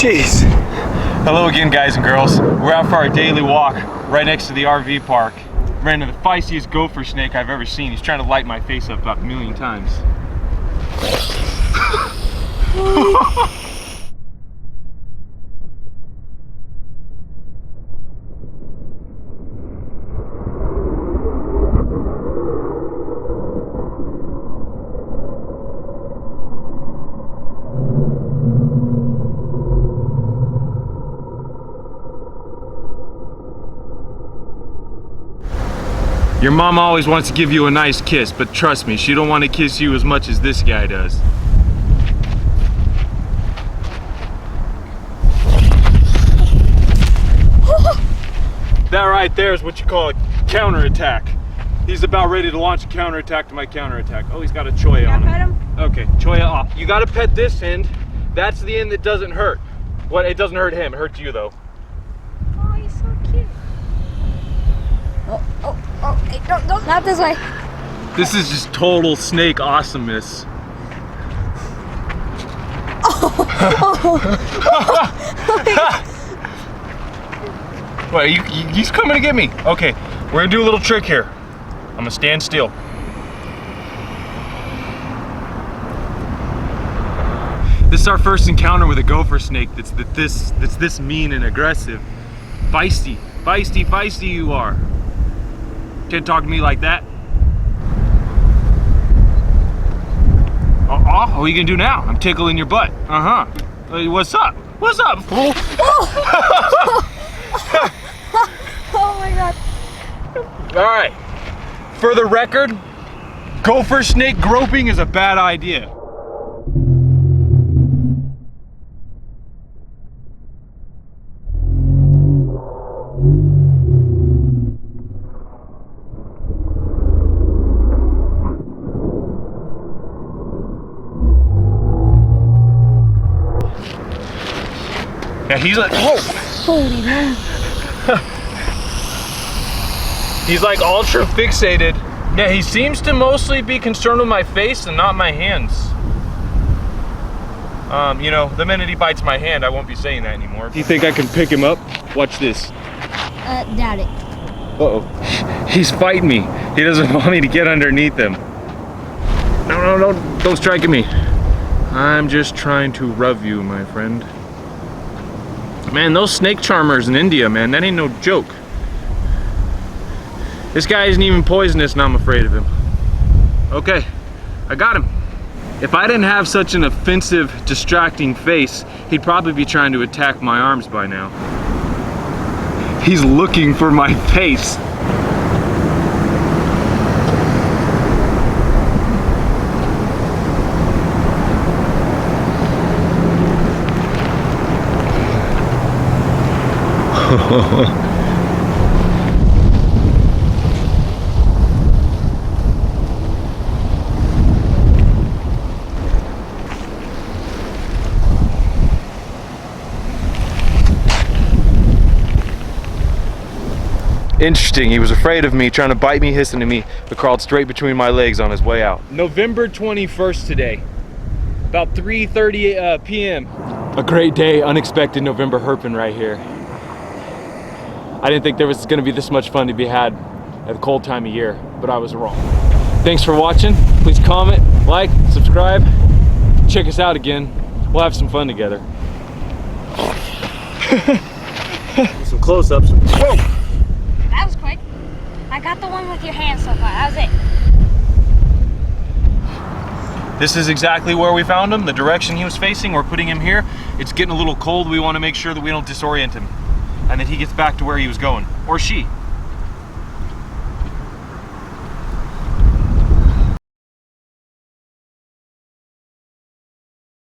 Jeez. Hello again, guys and girls. We're out for our daily walk right next to the RV park. Ran into the feistiest gopher snake I've ever seen. He's trying to light my face up about a million times. Your mom always wants to give you a nice kiss, but trust me, she don't want to kiss you as much as this guy does. That right there is what you call a counterattack. He's about ready to launch a counterattack to my counterattack. Oh, he's got a choya on him. Pet him? Okay, choya off. You gotta pet this end. That's the end that doesn't hurt. What? It doesn't hurt him, it hurts you though. Oh, he's so cute. Oh, hey, don't, not this way. This is just total snake awesomeness. Wait, he's coming to get me. Okay, we're gonna do a little trick here. I'm gonna stand still. This is our first encounter with a gopher snake that's this mean and aggressive. Feisty you are. Can't talk to me like that. What are you gonna do now? I'm tickling your butt. Hey, what's up? What's up, fool? Oh my god. All right. For the record, gopher snake groping is a bad idea. Yeah, he's like, whoa! Holy man. He's like ultra fixated. Yeah, he seems to mostly be concerned with my face and not my hands. You know, the minute he bites my hand, I won't be saying that anymore. Do you think I can pick him up? Watch this. Doubt it. Uh-oh. He's fighting me. He doesn't want me to get underneath him. No, don't strike at me. I'm just trying to rub you, my friend. Man, those snake charmers in India, man, that ain't no joke. This guy isn't even poisonous and I'm afraid of him. Okay, I got him. If I didn't have such an offensive, distracting face, he'd probably be trying to attack my arms by now. He's looking for my face. Interesting, he was afraid of me, trying to bite me, hissing at me, but crawled straight between my legs on his way out. November 21st today, about 3:30 p.m. A great day, unexpected November herping right here. I didn't think there was gonna be this much fun to be had at a cold time of year, but I was wrong. Thanks for watching. Please comment, like, subscribe. Check us out again. We'll have some fun together. Some close-ups. Whoa! That was quick. I got the one with your hand so far. That was it. This is exactly where we found him, the direction he was facing. We're putting him here. It's getting a little cold. We want to make sure that we don't disorient him and that he gets back to where he was going, or she.